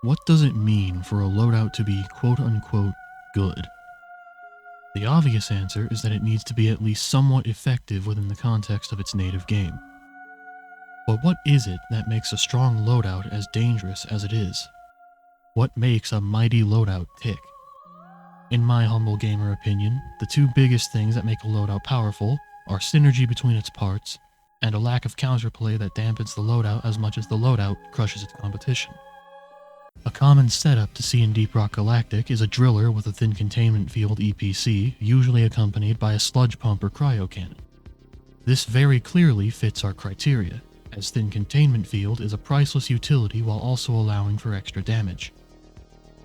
What does it mean for a loadout to be quote-unquote good? The obvious answer is that it needs to be at least somewhat effective within the context of its native game. But what is it that makes a strong loadout as dangerous as it is? What makes a mighty loadout tick? In my humble gamer opinion, the two biggest things that make a loadout powerful are synergy between its parts, and a lack of counterplay that dampens the loadout as much as the loadout crushes its competition. A common setup to see in Deep Rock Galactic is a driller with a thin containment field EPC, usually accompanied by a sludge pump or cryo cannon. This very clearly fits our criteria, as thin containment field is a priceless utility while also allowing for extra damage.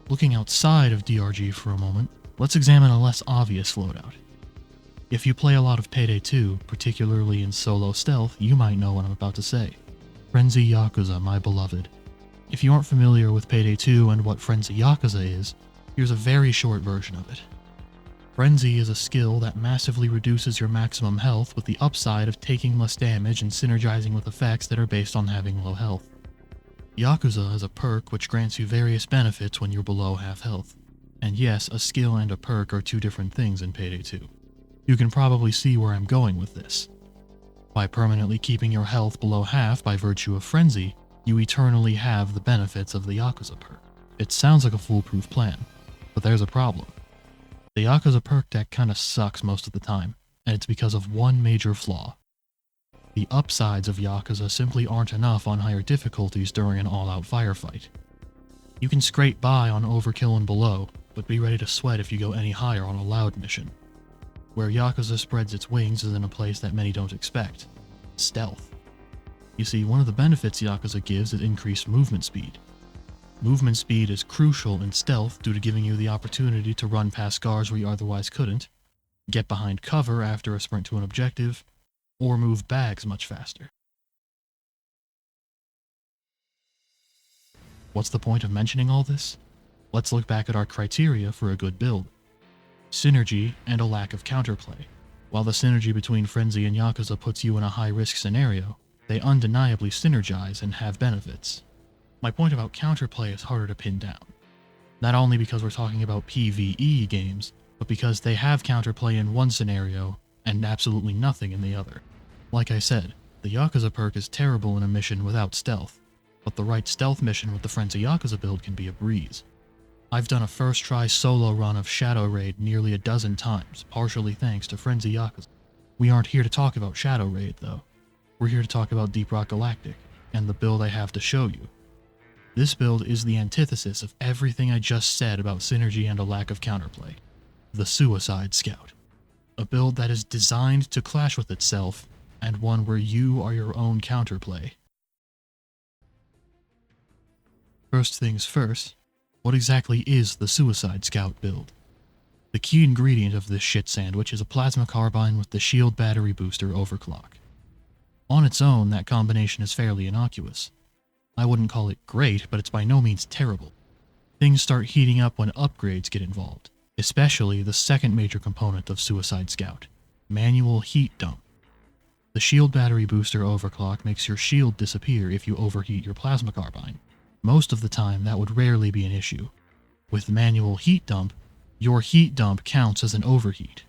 Looking outside of DRG for a moment, let's examine a less obvious loadout. If you play a lot of Payday 2, particularly in solo stealth, you might know what I'm about to say. Frenzy Yakuza, my beloved. If you aren't familiar with Payday 2 and what Frenzy Yakuza is, here's a very short version of it. Frenzy is a skill that massively reduces your maximum health with the upside of taking less damage and synergizing with effects that are based on having low health. Yakuza is a perk which grants you various benefits when you're below half health. And yes, a skill and a perk are two different things in Payday 2. You can probably see where I'm going with this. By permanently keeping your health below half by virtue of Frenzy, you eternally have the benefits of the Yakuza perk. It sounds like a foolproof plan, but there's a problem. The Yakuza perk deck kinda sucks most of the time, and it's because of one major flaw. The upsides of Yakuza simply aren't enough on higher difficulties during an all-out firefight. You can scrape by on overkill and below, but be ready to sweat if you go any higher on a loud mission. Where Yakuza spreads its wings is in a place that many don't expect: stealth. You see, one of the benefits Yakuza gives is increased movement speed. Movement speed is crucial in stealth due to giving you the opportunity to run past guards where you otherwise couldn't, get behind cover after a sprint to an objective, or move bags much faster. What's the point of mentioning all this? Let's look back at our criteria for a good build. Synergy and a lack of counterplay. While the synergy between Frenzy and Yakuza puts you in a high-risk scenario, they undeniably synergize and have benefits. My point about counterplay is harder to pin down. Not only because we're talking about PvE games, but because they have counterplay in one scenario and absolutely nothing in the other. Like I said, the Yakuza perk is terrible in a mission without stealth, but the right stealth mission with the Frenzy Yakuza build can be a breeze. I've done a first try solo run of Shadow Raid nearly a dozen times, partially thanks to Frenzy Yakuza. We aren't here to talk about Shadow Raid though. We're here to talk about Deep Rock Galactic, and the build I have to show you. This build is the antithesis of everything I just said about synergy and a lack of counterplay. The Suicide Scout. A build that is designed to clash with itself, and one where you are your own counterplay. First things first, what exactly is the Suicide Scout build? The key ingredient of this shit sandwich is a plasma carbine with the shield battery booster overclock. On its own, that combination is fairly innocuous. I wouldn't call it great, but it's by no means terrible. Things start heating up when upgrades get involved, especially the second major component of Suicide Scout, manual heat dump. The shield battery booster overclock makes your shield disappear if you overheat your plasma carbine. Most of the time, that would rarely be an issue. With manual heat dump, your heat dump counts as an overheat.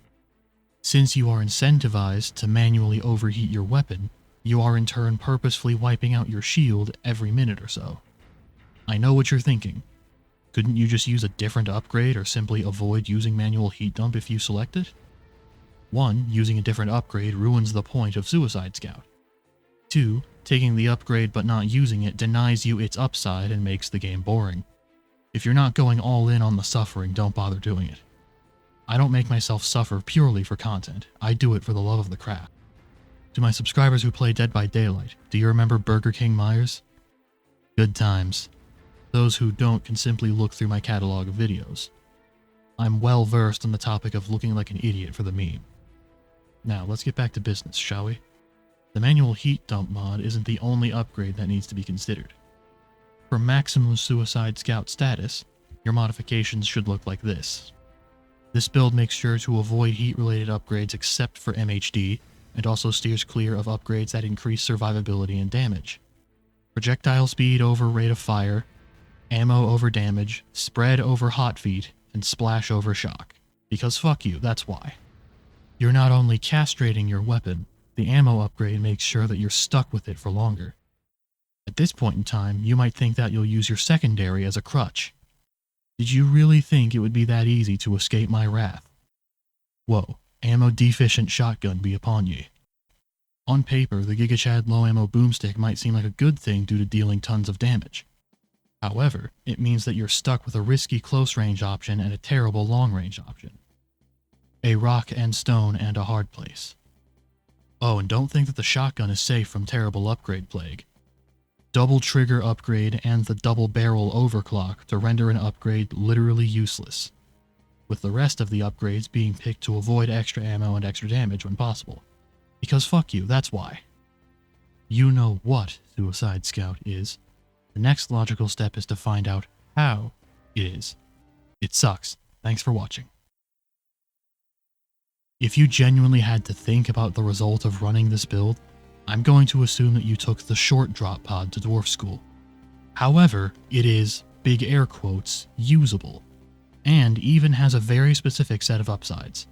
Since you are incentivized to manually overheat your weapon, you are in turn purposefully wiping out your shield every minute or so. I know what you're thinking. Couldn't you just use a different upgrade or simply avoid using manual heat dump if you select it? 1. Using a different upgrade ruins the point of Suicide Scout. 2. Taking the upgrade but not using it denies you its upside and makes the game boring. If you're not going all in on the suffering, don't bother doing it. I don't make myself suffer purely for content. I do it for the love of the craft. To my subscribers who play Dead by Daylight, do you remember Burger King Myers? Good times. Those who don't can simply look through my catalog of videos. I'm well versed on the topic of looking like an idiot for the meme. Now, let's get back to business, shall we? The manual heat dump mod isn't the only upgrade that needs to be considered. For maximum Suicide Scout status, your modifications should look like this. This build makes sure to avoid heat-related upgrades except for MHD, and also steers clear of upgrades that increase survivability and damage. Projectile speed over rate of fire, Ammo over damage, spread over hot feet, and splash over shock. Because fuck you, that's why. You're not only castrating your weapon, the ammo upgrade makes sure that you're stuck with it for longer. At this point in time, you might think that you'll use your secondary as a crutch. Did you really think it would be that easy to escape my wrath? Whoa, ammo-deficient shotgun be upon ye. On paper, the GigaChad low-ammo boomstick might seem like a good thing due to dealing tons of damage. However, it means that you're stuck with a risky close-range option and a terrible long-range option. A rock and stone and a hard place. Oh, and don't think that the shotgun is safe from terrible upgrade plague. Double trigger upgrade and the double barrel overclock to render an upgrade literally useless, with the rest of the upgrades being picked to avoid extra ammo and extra damage when possible. Because fuck you, that's why. You know what Suicide Scout is. The next logical step is to find out how it is. It sucks. Thanks for watching. If you genuinely had to think about the result of running this build, I'm going to assume that you took the short drop pod to Dwarf School. However, it is, big air quotes, usable, and even has a very specific set of upsides.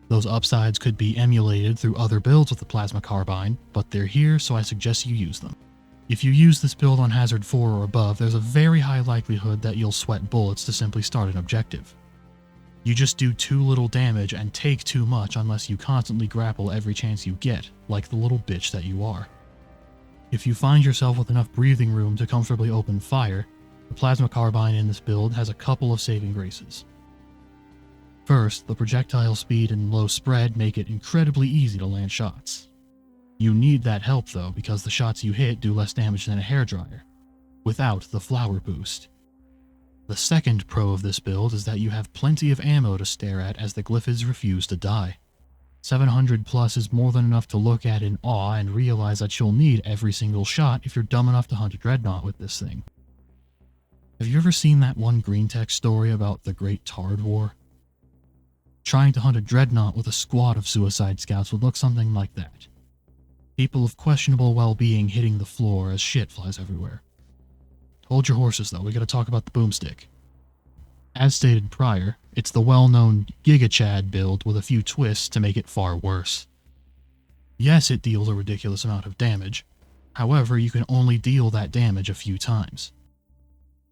Those upsides could be emulated through other builds with the Plasma Carbine, but they're here, so I suggest you use them. If you use this build on Hazard 4 or above, there's a very high likelihood that you'll sweat bullets to simply start an objective. You just do too little damage and take too much unless you constantly grapple every chance you get, like the little bitch that you are. If you find yourself with enough breathing room to comfortably open fire, the Plasma Carbine in this build has a couple of saving graces. First, the projectile speed and low spread make it incredibly easy to land shots. You need that help though, because the shots you hit do less damage than a hairdryer, without the flower boost. The second pro of this build is that you have plenty of ammo to stare at as the Glyphids refuse to die. 700 plus is more than enough to look at in awe and realize that you'll need every single shot if you're dumb enough to hunt a Dreadnought with this thing. Have you ever seen that one green tech story about the Great Tard War? Trying to hunt a Dreadnought with a squad of Suicide Scouts would look something like that. People of questionable well-being hitting the floor as shit flies everywhere. Hold your horses though, we gotta talk about the boomstick. As stated prior, it's the well-known GigaChad build with a few twists to make it far worse. Yes, it deals a ridiculous amount of damage, however you can only deal that damage a few times.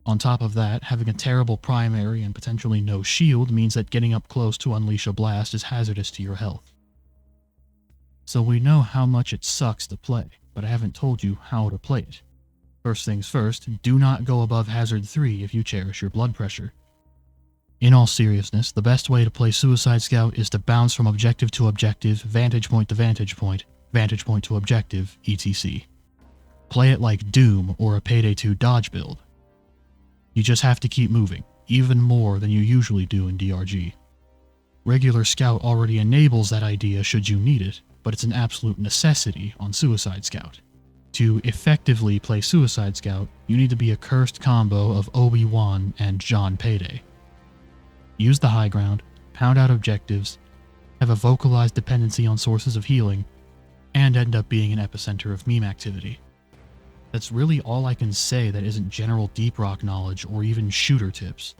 On top of that, having a terrible primary and potentially no shield means that getting up close to unleash a blast is hazardous to your health. So we know how much it sucks to play, but I haven't told you how to play it. First things first, do not go above Hazard 3 if you cherish your blood pressure. In all seriousness, the best way to play Suicide Scout is to bounce from objective to objective, vantage point to vantage point to objective, etc. Play it like Doom or a Payday 2 dodge build. You just have to keep moving, even more than you usually do in DRG. Regular Scout already enables that idea should you need it, but it's an absolute necessity on Suicide Scout. To effectively play Suicide Scout, you need to be a cursed combo of Obi-Wan and John Payday. Use the high ground, pound out objectives, have a vocalized dependency on sources of healing, and end up being an epicenter of meme activity. That's really all I can say that isn't general deep rock knowledge or even shooter tips.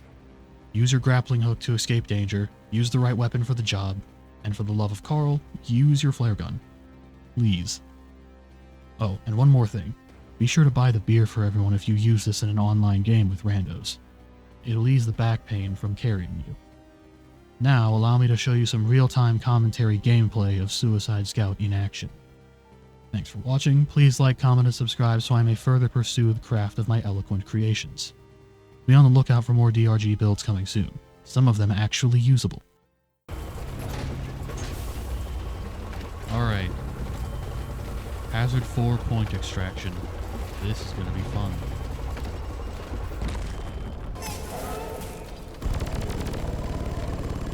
Use your grappling hook to escape danger, use the right weapon for the job, and for the love of Carl, use your flare gun. Please. Oh, and one more thing. Be sure to buy the beer for everyone if you use this in an online game with randos. It'll ease the back pain from carrying you. Now, allow me to show you some real-time commentary gameplay of Suicide Scout in action. Thanks for watching. Please like, comment, and subscribe so I may further pursue the craft of my eloquent creations. Be on the lookout for more DRG builds coming soon. Some of them actually usable. Alright. Hazard 4 point extraction. This is gonna be fun.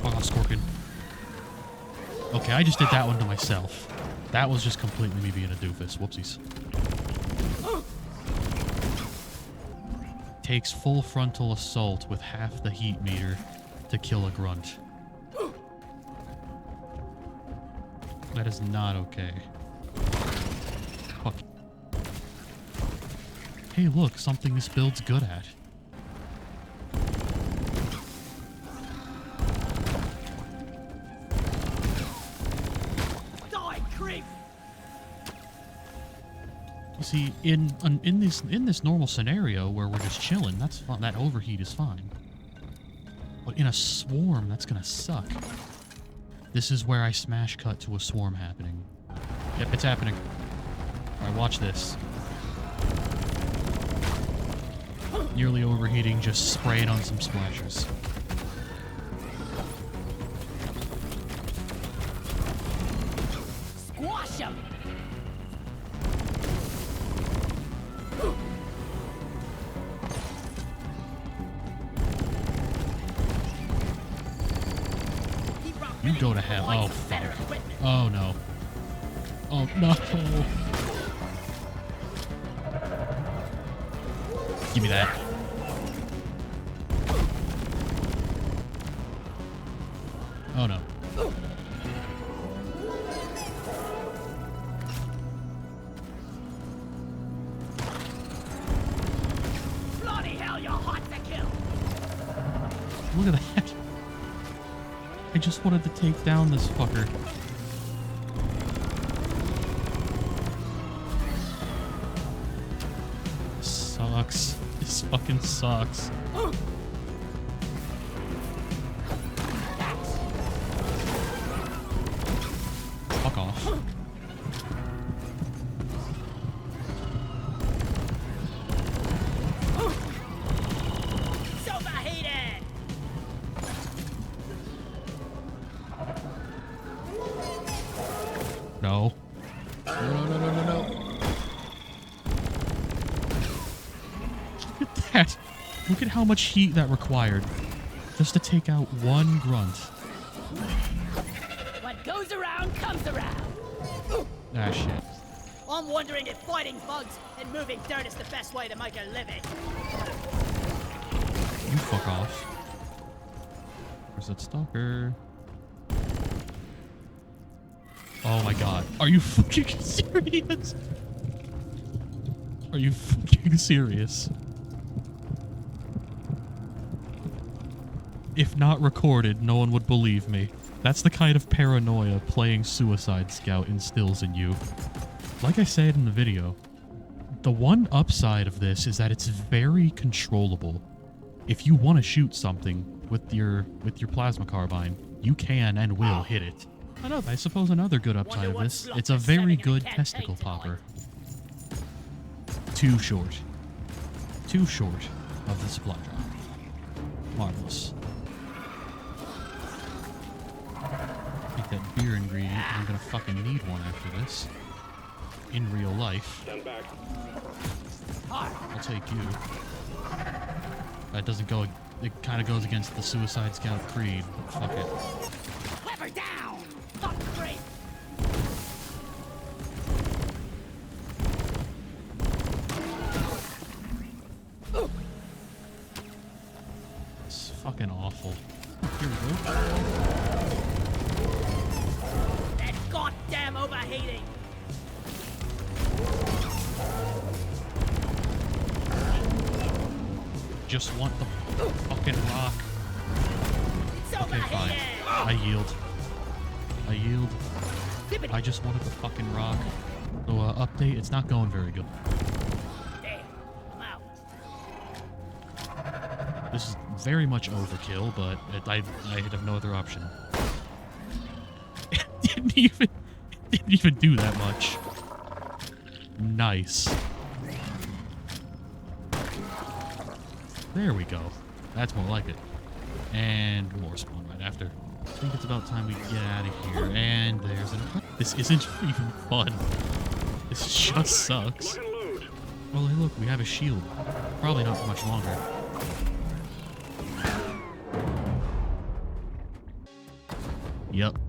Oh, Scorpion. Okay, I just did that one to myself. That was just completely me being a doofus. Whoopsies. Takes full frontal assault with half the heat meter to kill a grunt. That is not okay. Fuck. Hey look, something this build's good at. See, in this normal scenario where we're just chilling, that's fine. That overheat is fine. But in a swarm, that's gonna suck. This is where I smash cut to a swarm happening. Yep, it's happening. Alright, watch this. Nearly overheating, just spraying on some splashers. Squash him! You go to hell. Oh, fuck. Oh, no. Oh, no. Give me that. Oh, no. Bloody hell, you're hot to kill! Look at that. I just wanted to take down this fucker. Sucks. This fucking sucks. Fuck off. Overheated! No. No. Look at that. Look at how much heat that required just to take out one grunt. What goes around comes around. Ah, shit. I'm wondering if fighting bugs and moving dirt is the best way to make a living. You fuck off. Where's that stalker? Oh my god. Are you fucking serious? Are you fucking serious? If not recorded, no one would believe me. That's the kind of paranoia playing Suicide Scout instills in you. Like I said in the video, the one upside of this is that it's very controllable. If you want to shoot something with your plasma carbine, you can and will hit it. I suppose another good upside of this, it's a very good testicle popper. Too short. Too short of the supply drop. Marvelous. Take that beer ingredient. I'm gonna fucking need one after this. In real life. Stand back. I'll take you. That doesn't go... It kind of goes against the Suicide Scout creed, but fuck it. Clever down! Fuck great! It's fucking awful. Here we go. That goddamn overheating! Just want the fucking rock. It's Okay, fine. overheated! I yield. I yield. I just wanted the fucking rock. So, update, it's not going very good. Damn, I'm out. This is very much overkill, but I have no other option. It didn't even do that much. Nice. There we go. That's more like it. And more spawn right after. I think it's about time we get out of here. And there's an... This isn't even fun. This just sucks. Well, hey, look, we have a shield. Probably not for much longer. Yep.